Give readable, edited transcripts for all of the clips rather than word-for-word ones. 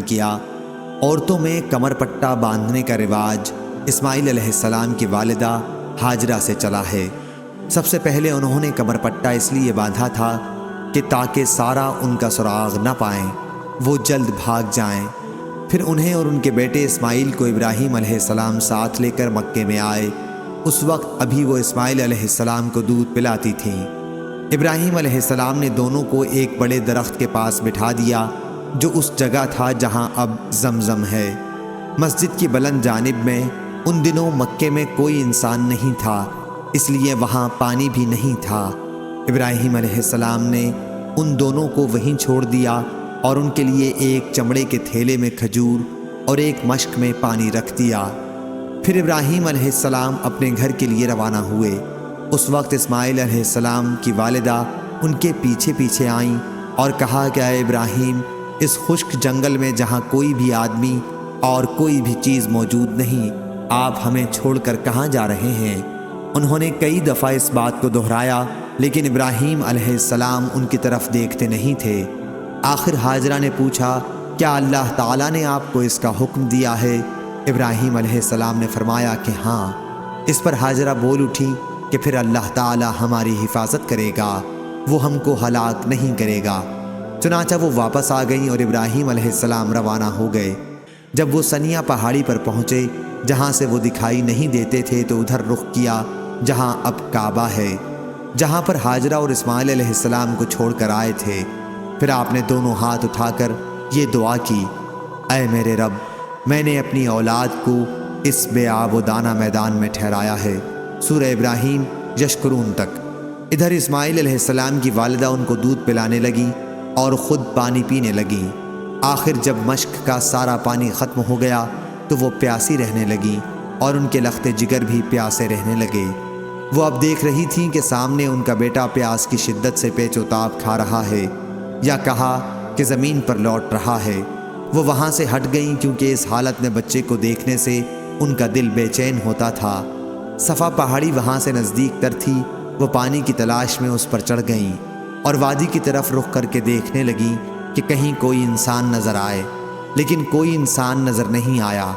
کیا۔ عورتوں میں کمر پٹا باندھنے کا رواج اسماعیل علیہ السلام کی والدہ ہاجرہ سے چلا ہے۔ سب سے پہلے انہوں نے کمر پٹا اس لیے باندھا تھا کہ تاکہ سارا ان کا سراغ نہ پائیں، وہ جلد بھاگ جائیں۔ پھر انہیں اور ان کے بیٹے اسماعیل کو ابراہیم علیہ السلام ساتھ لے کر مکے میں آئے۔ اس وقت ابھی وہ اسماعیل علیہ السلام کو دودھ پلاتی تھیں۔ ابراہیم علیہ السلام نے دونوں کو ایک بڑے درخت کے پاس بٹھا دیا جو اس جگہ تھا جہاں اب زمزم ہے۔ مسجد کی بلند جانب میں ان دنوں مکے میں کوئی انسان نہیں تھا، اس لیے وہاں پانی بھی نہیں تھا۔ ابراہیم علیہ السلام نے ان دونوں کو وہیں چھوڑ دیا اور ان کے لیے ایک چمڑے کے تھیلے میں کھجور اور ایک مشک میں پانی رکھ دیا۔ پھر ابراہیم علیہ السلام اپنے گھر کے لیے روانہ ہوئے۔ اس وقت اسماعیل علیہ السلام کی والدہ ان کے پیچھے پیچھے آئیں اور کہا کہ اے ابراہیم، اس خشک جنگل میں جہاں کوئی بھی آدمی اور کوئی بھی چیز موجود نہیں، آپ ہمیں چھوڑ کر کہاں جا رہے ہیں؟ انہوں نے کئی دفعہ اس بات کو دہرایا، لیکن ابراہیم علیہ السلام ان کی طرف دیکھتے نہیں تھے۔ آخر ہاجرہ نے پوچھا، کیا اللہ تعالیٰ نے آپ کو اس کا حکم دیا ہے؟ ابراہیم علیہ السلام نے فرمایا کہ ہاں۔ اس پر ہاجرہ بول اٹھی کہ پھر اللہ تعالیٰ ہماری حفاظت کرے گا، وہ ہم کو ہلاک نہیں کرے گا۔ چنانچہ وہ واپس آ گئیں اور ابراہیم علیہ السلام روانہ ہو گئے۔ جب وہ سنیا پہاڑی پر پہنچے جہاں سے وہ دکھائی نہیں دیتے تھے تو ادھر رخ کیا جہاں اب کعبہ ہے، جہاں پر ہاجرہ اور اسماعیل علیہ السلام کو چھوڑ کر آئے تھے۔ پھر آپ نے دونوں ہاتھ اٹھا کر یہ دعا کی، اے میرے رب، میں نے اپنی اولاد کو اس بے آب و دانہ میدان میں ٹھہرایا ہے۔ سورہ ابراہیم یشکرون تک۔ ادھر اسماعیل علیہ السلام کی والدہ ان کو دودھ پلانے لگی اور خود پانی پینے لگی۔ آخر جب مشک کا سارا پانی ختم ہو گیا تو وہ پیاسی رہنے لگی اور ان کے لخت جگر بھی پیاسے رہنے لگے۔ وہ اب دیکھ رہی تھیں کہ سامنے ان کا بیٹا پیاس کی شدت سے پیچ و تاب کھا رہا ہے، یا کہا کہ زمین پر لوٹ رہا ہے۔ وہ وہاں سے ہٹ گئیں کیونکہ اس حالت میں بچے کو دیکھنے سے ان کا دل بے چین ہوتا تھا۔ صفا پہاڑی وہاں سے نزدیک تر تھی۔ وہ پانی کی تلاش میں اس پر چڑھ گئیں اور وادی کی طرف رخ کر کے دیکھنے لگیں کہ کہیں کوئی انسان نظر آئے، لیکن کوئی انسان نظر نہیں آیا۔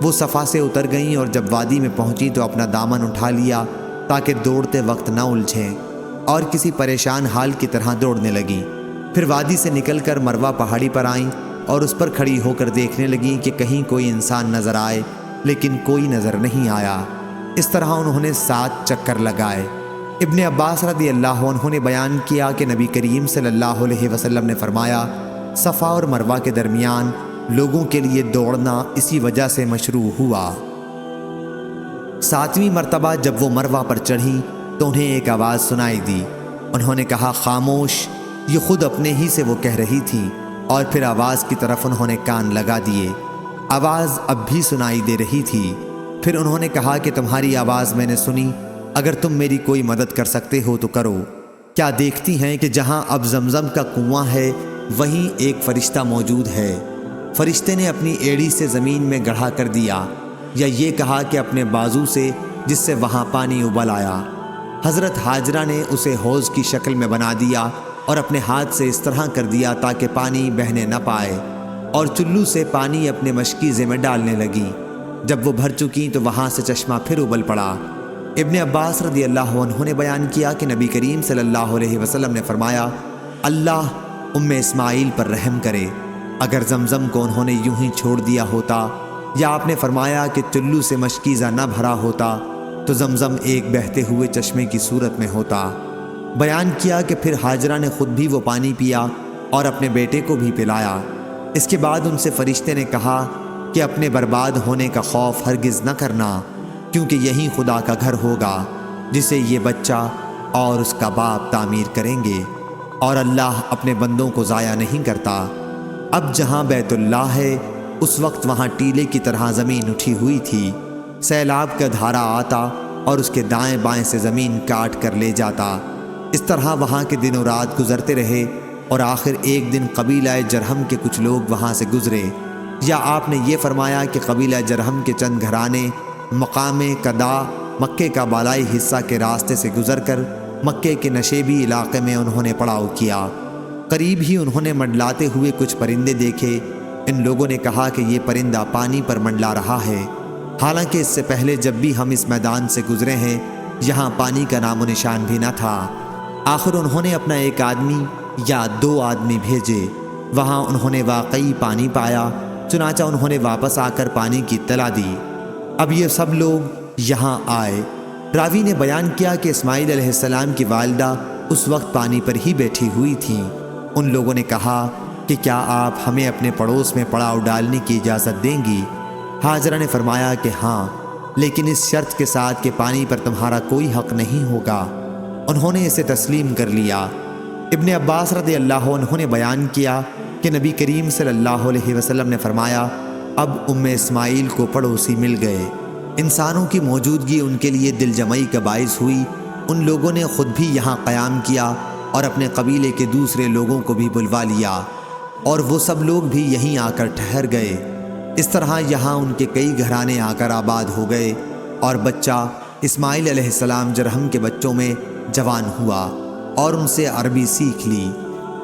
وہ صفا سے اتر گئیں اور جب وادی میں پہنچی تو اپنا دامن اٹھا لیا تاکہ دوڑتے وقت نہ الجھیں، اور کسی پریشان حال کی طرح دوڑنے لگیں۔ پھر وادی سے نکل کر مروہ پہاڑی پر آئیں اور اس پر کھڑی ہو کر دیکھنے لگیں کہ کہیں کوئی انسان نظر آئے، لیکن کوئی نظر نہیں آیا۔ اس طرح انہوں نے 7 چکر لگائے۔ ابن عباس رضی اللہ عنہ نے بیان کیا کہ نبی کریم صلی اللہ علیہ وسلم نے فرمایا، صفا اور مروہ کے درمیان لوگوں کے لیے دوڑنا اسی وجہ سے مشروع ہوا۔ 7ویں مرتبہ جب وہ مروہ پر چڑھی تو انہیں ایک آواز سنائی دی۔ انہوں نے کہا، خاموش، یہ خود اپنے ہی سے وہ کہہ رہی تھی، اور پھر آواز کی طرف انہوں نے کان لگا دیے۔ آواز اب بھی سنائی دے رہی تھی۔ پھر انہوں نے کہا کہ تمہاری آواز میں نے سنی، اگر تم میری کوئی مدد کر سکتے ہو تو کرو۔ کیا دیکھتی ہیں کہ جہاں اب زمزم کا کنواں ہے وہیں ایک فرشتہ موجود ہے؟ فرشتے نے اپنی ایڑی سے زمین میں گڑھا کر دیا، یا یہ کہا کہ اپنے بازو سے، جس سے وہاں پانی ابل آیا۔ حضرت ہاجرہ نے اسے حوض کی شکل میں بنا دیا اور اپنے ہاتھ سے اس طرح کر دیا تاکہ پانی بہنے نہ پائے، اور چلو سے پانی اپنے مشکیزے میں ڈالنے لگی۔ جب وہ بھر چکیں تو وہاں سے چشمہ پھر ابل پڑا۔ ابن عباس رضی اللہ عنہ نے بیان کیا کہ نبی کریم صلی اللہ علیہ وسلم نے فرمایا، اللہ اسماعیل پر رحم کرے، اگر زمزم کو انہوں نے یوں ہی چھوڑ دیا ہوتا، یا آپ نے فرمایا کہ چلو سے مشکیزہ نہ بھرا ہوتا تو زمزم ایک بہتے ہوئے چشمے کی صورت میں ہوتا۔ بیان کیا کہ پھر ہاجرہ نے خود بھی وہ پانی پیا اور اپنے بیٹے کو بھی پلایا۔ اس کے بعد ان سے فرشتے نے کہا کہ اپنے برباد ہونے کا خوف ہرگز نہ کرنا، کیونکہ یہی خدا کا گھر ہوگا جسے یہ بچہ اور اس کا باپ تعمیر کریں گے، اور اللہ اپنے بندوں کو ضائع نہیں کرتا۔ اب جہاں بیت اللہ ہے اس وقت وہاں ٹیلے کی طرح زمین اٹھی ہوئی تھی۔ سیلاب کا دھارا آتا اور اس کے دائیں بائیں سے زمین کاٹ کر لے جاتا۔ اس طرح وہاں کے دن و رات گزرتے رہے، اور آخر ایک دن قبیلہ جرہم کے کچھ لوگ وہاں سے گزرے، یا آپ نے یہ فرمایا کہ قبیلہ جرہم کے چند گھرانے مقام قدا، مکے کا بالائی حصہ کے راستے سے گزر کر مکے کے نشیبی علاقے میں انہوں نے پڑاؤ کیا۔ قریب ہی انہوں نے منڈلاتے ہوئے کچھ پرندے دیکھے۔ ان لوگوں نے کہا کہ یہ پرندہ پانی پر منڈلا رہا ہے، حالانکہ اس سے پہلے جب بھی ہم اس میدان سے گزرے ہیں یہاں پانی کا نام و نشان بھی نہ تھا۔ آخر انہوں نے اپنا ایک آدمی یا 2 آدمی بھیجے، وہاں انہوں نے واقعی پانی پایا، چنانچہ انہوں نے واپس آ کر پانی کی اطلاع دی۔ اب یہ سب لوگ یہاں آئے۔ راوی نے بیان کیا کہ اسماعیل علیہ السلام کی والدہ اس وقت پانی پر ہی بیٹھی ہوئی تھیں۔ ان لوگوں نے کہا کہ کیا آپ ہمیں اپنے پڑوس میں پڑاؤ ڈالنے کی اجازت دیں گی؟ ہاجرہ نے فرمایا کہ ہاں، لیکن اس شرط کے ساتھ کہ پانی پر تمہارا کوئی حق نہیں ہوگا۔ انہوں نے اسے تسلیم کر لیا۔ ابن عباس رضی اللہ عنہ نے بیان کیا کہ نبی کریم صلی اللہ علیہ وسلم نے فرمایا، اب اسماعیل کو پڑوسی مل گئے۔ انسانوں کی موجودگی ان کے لیے دل جمعی کا باعث ہوئی۔ ان لوگوں نے خود بھی یہاں قیام کیا اور اپنے قبیلے کے دوسرے لوگوں کو بھی بلوا لیا، اور وہ سب لوگ بھی یہیں آ کر ٹھہر گئے۔ اس طرح یہاں ان کے کئی گھرانے آ کر آباد ہو گئے، اور بچہ اسماعیل علیہ السلام جرہم کے بچوں میں جوان ہوا اور ان سے عربی سیکھ لی۔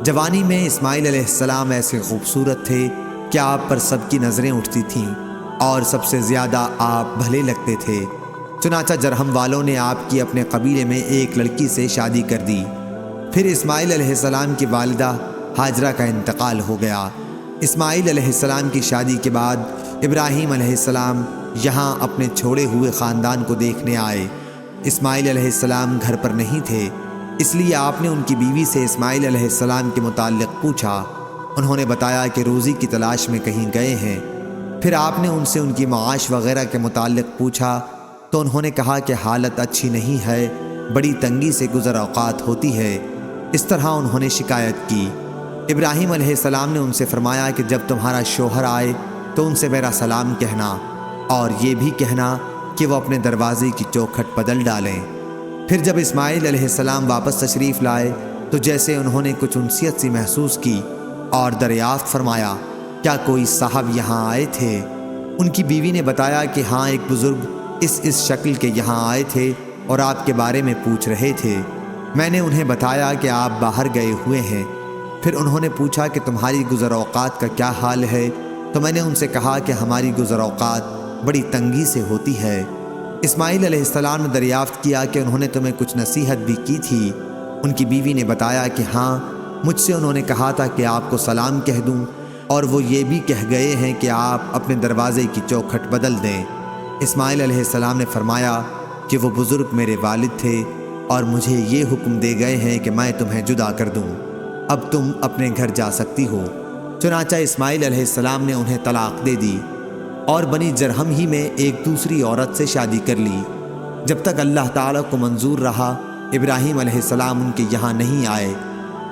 جوانی میں اسماعیل علیہ السلام ایسے خوبصورت تھے کہ آپ پر سب کی نظریں اٹھتی تھیں، اور سب سے زیادہ آپ بھلے لگتے تھے۔ چنانچہ جرہم والوں نے آپ کی اپنے قبیلے میں ایک لڑکی سے شادی کر دی۔ پھر اسماعیل علیہ السلام کی والدہ ہاجرہ کا انتقال ہو گیا۔ اسماعیل علیہ السلام کی شادی کے بعد ابراہیم علیہ السلام یہاں اپنے چھوڑے ہوئے خاندان کو دیکھنے آئے۔ اسماعیل علیہ السلام گھر پر نہیں تھے، اس لیے آپ نے ان کی بیوی سے اسماعیل علیہ السلام کے متعلق پوچھا۔ انہوں نے بتایا کہ روزی کی تلاش میں کہیں گئے ہیں۔ پھر آپ نے ان سے ان کی معاش وغیرہ کے متعلق پوچھا تو انہوں نے کہا کہ حالت اچھی نہیں ہے، بڑی تنگی سے گزر اوقات ہوتی ہے۔ اس طرح انہوں نے شکایت کی۔ ابراہیم علیہ السلام نے ان سے فرمایا کہ جب تمہارا شوہر آئے تو ان سے میرا سلام کہنا، اور یہ بھی کہنا کہ وہ اپنے دروازے کی چوکھٹ بدل ڈالیں۔ پھر جب اسماعیل علیہ السلام واپس تشریف لائے تو جیسے انہوں نے کچھ انسیت سی محسوس کی اور دریافت فرمایا، کیا کوئی صاحب یہاں آئے تھے؟ ان کی بیوی نے بتایا کہ ہاں، ایک بزرگ اس شکل کے یہاں آئے تھے اور آپ کے بارے میں پوچھ رہے تھے۔ میں نے انہیں بتایا کہ آپ باہر گئے ہوئے ہیں۔ پھر انہوں نے پوچھا کہ تمہاری گزر اوقات کا کیا حال ہے؟ تو میں نے ان سے کہا کہ ہماری گزر اوقات بڑی تنگی سے ہوتی ہے۔ اسماعیل علیہ السلام نے دریافت کیا کہ انہوں نے تمہیں کچھ نصیحت بھی کی تھی؟ ان کی بیوی نے بتایا کہ ہاں، مجھ سے انہوں نے کہا تھا کہ آپ کو سلام کہہ دوں، اور وہ یہ بھی کہہ گئے ہیں کہ آپ اپنے دروازے کی چوکھٹ بدل دیں۔ اسماعیل علیہ السلام نے فرمایا کہ وہ بزرگ میرے والد تھے اور مجھے یہ حکم دے گئے ہیں کہ میں تمہیں جدا کر دوں، اب تم اپنے گھر جا سکتی ہو۔ چنانچہ اسماعیل علیہ السلام نے انہیں طلاق دے دی اور بنی جرہم ہی میں ایک دوسری عورت سے شادی کر لی۔ جب تک اللہ تعالیٰ کو منظور رہا ابراہیم علیہ السلام ان کے یہاں نہیں آئے۔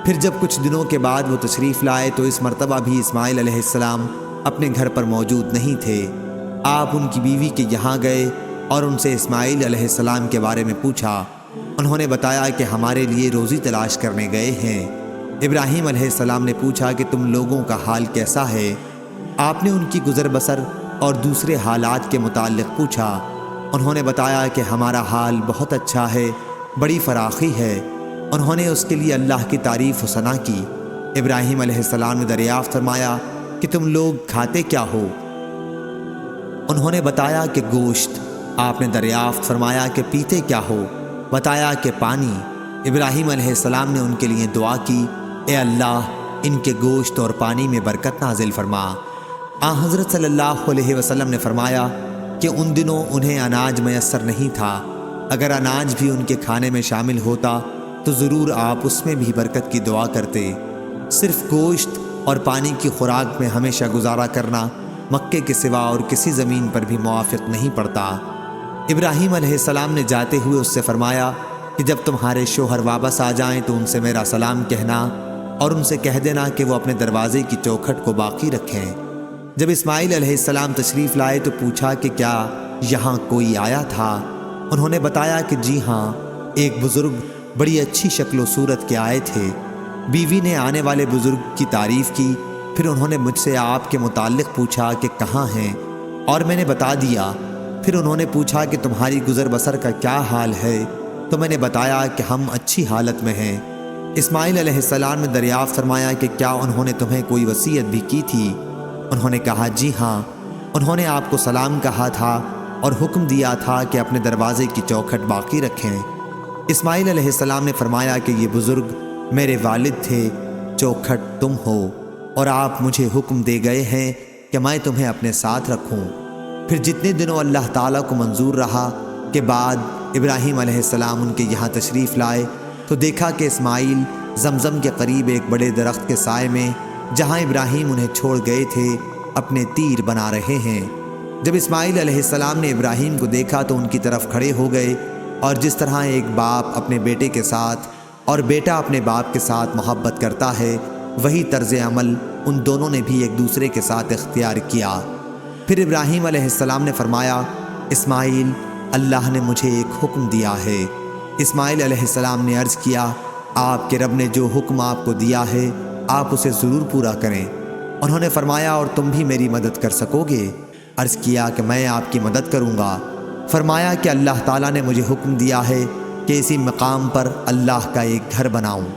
پھر جب کچھ دنوں کے بعد وہ تشریف لائے تو اس مرتبہ بھی اسماعیل علیہ السلام اپنے گھر پر موجود نہیں تھے۔ آپ ان کی بیوی کے یہاں گئے اور ان سے اسماعیل علیہ السلام کے بارے میں پوچھا۔ انہوں نے بتایا کہ ہمارے لیے روزی تلاش کرنے گئے ہیں۔ ابراہیم علیہ السلام نے پوچھا کہ تم لوگوں کا حال کیسا ہے؟ آپ نے ان کی گزر بسر اور دوسرے حالات کے متعلق پوچھا۔ انہوں نے بتایا کہ ہمارا حال بہت اچھا ہے، بڑی فراخی ہے۔ انہوں نے اس کے لیے اللہ کی تعریف و ثنا کی۔ ابراہیم علیہ السلام نے دریافت فرمایا کہ تم لوگ کھاتے کیا ہو؟ انہوں نے بتایا کہ گوشت۔ آپ نے دریافت فرمایا کہ پیتے کیا ہو؟ بتایا کہ پانی۔ ابراہیم علیہ السلام نے ان کے لیے دعا کی، اے اللہ، ان کے گوشت اور پانی میں برکت نازل فرما۔ حضرت صلی اللہ علیہ وسلم نے فرمایا کہ ان دنوں انہیں اناج میسر نہیں تھا، اگر اناج بھی ان کے کھانے میں شامل ہوتا تو ضرور آپ اس میں بھی برکت کی دعا کرتے۔ صرف گوشت اور پانی کی خوراک میں ہمیشہ گزارا کرنا مکے کے سوا اور کسی زمین پر بھی موافق نہیں پڑتا۔ ابراہیم علیہ السلام نے جاتے ہوئے اس سے فرمایا کہ جب تمہارے شوہر واپس آ جائیں تو ان سے میرا سلام کہنا اور ان سے کہہ دینا کہ وہ اپنے دروازے کی چوکھٹ کو باقی رکھیں۔ جب اسماعیل علیہ السلام تشریف لائے تو پوچھا کہ کیا یہاں کوئی آیا تھا؟ انہوں نے بتایا کہ جی ہاں، ایک بزرگ بڑی اچھی شکل و صورت کے آئے تھے۔ بیوی نے آنے والے بزرگ کی تعریف کی۔ پھر انہوں نے مجھ سے آپ کے متعلق پوچھا کہ کہاں ہیں، اور میں نے بتا دیا۔ پھر انہوں نے پوچھا کہ تمہاری گزر بسر کا کیا حال ہے؟ تو میں نے بتایا کہ ہم اچھی حالت میں ہیں۔ اسماعیل علیہ السلام نے دریافت فرمایا کہ کیا انہوں نے تمہیں کوئی وصیت بھی کی تھی؟ انہوں نے کہا جی ہاں، انہوں نے آپ کو سلام کہا تھا اور حکم دیا تھا کہ اپنے دروازے کی چوکھٹ باقی رکھیں۔ اسماعیل علیہ السلام نے فرمایا کہ یہ بزرگ میرے والد تھے، چوکھٹ تم ہو، اور آپ مجھے حکم دے گئے ہیں کہ میں تمہیں اپنے ساتھ رکھوں۔ پھر جتنے دنوں اللہ تعالیٰ کو منظور رہا کے بعد ابراہیم علیہ السلام ان کے یہاں تشریف لائے تو دیکھا کہ اسماعیل زمزم کے قریب ایک بڑے درخت کے سائے میں، جہاں ابراہیم انہیں چھوڑ گئے تھے، اپنے تیر بنا رہے ہیں۔ جب اسماعیل علیہ السلام نے ابراہیم کو دیکھا تو ان کی طرف کھڑے ہو گئے، اور جس طرح ایک باپ اپنے بیٹے کے ساتھ اور بیٹا اپنے باپ کے ساتھ محبت کرتا ہے، وہی طرز عمل ان دونوں نے بھی ایک دوسرے کے ساتھ اختیار کیا۔ پھر ابراہیم علیہ السلام نے فرمایا، اسماعیل، اللہ نے مجھے ایک حکم دیا ہے۔ اسماعیل علیہ السلام نے عرض کیا، آپ کے رب نے جو حکم آپ کو دیا ہے آپ اسے ضرور پورا کریں۔ انہوں نے فرمایا، اور تم بھی میری مدد کر سکو گے؟ عرض کیا کہ میں آپ کی مدد کروں گا۔ فرمایا کہ اللہ تعالیٰ نے مجھے حکم دیا ہے کہ اسی مقام پر اللہ کا ایک گھر بناؤں،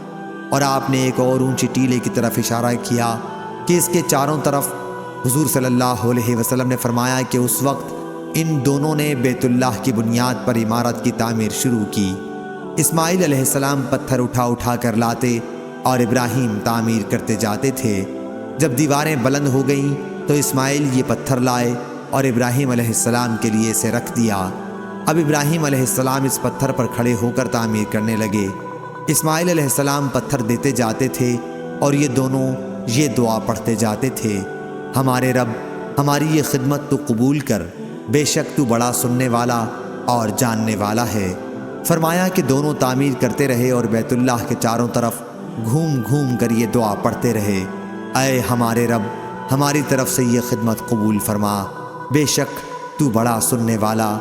اور آپ نے ایک اور اونچی ٹیلے کی طرف اشارہ کیا کہ اس کے چاروں طرف۔ حضور صلی اللہ علیہ وسلم نے فرمایا کہ اس وقت ان دونوں نے بیت اللہ کی بنیاد پر عمارت کی تعمیر شروع کی۔ اسماعیل علیہ السلام پتھر اٹھا اٹھا کر لاتے اور ابراہیم تعمیر کرتے جاتے تھے۔ جب دیواریں بلند ہو گئیں تو اسماعیل یہ پتھر لائے اور ابراہیم علیہ السلام کے لیے اسے رکھ دیا۔ اب ابراہیم علیہ السلام اس پتھر پر کھڑے ہو کر تعمیر کرنے لگے۔ اسماعیل علیہ السلام پتھر دیتے جاتے تھے اور یہ دونوں یہ دعا پڑھتے جاتے تھے، ہمارے رب، ہماری یہ خدمت تو قبول کر، بے شک تو بڑا سننے والا اور جاننے والا ہے۔ فرمایا کہ دونوں تعمیر کرتے رہے اور بیت اللہ کے چاروں طرف گھوم گھوم کر یہ دعا پڑھتے رہے، اے ہمارے رب، ہماری طرف سے یہ خدمت قبول فرما، بے شک تو بڑا سننے والا،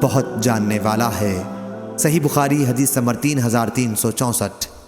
بہت جاننے والا ہے۔ صحیح بخاری حدیث نمبر 3364۔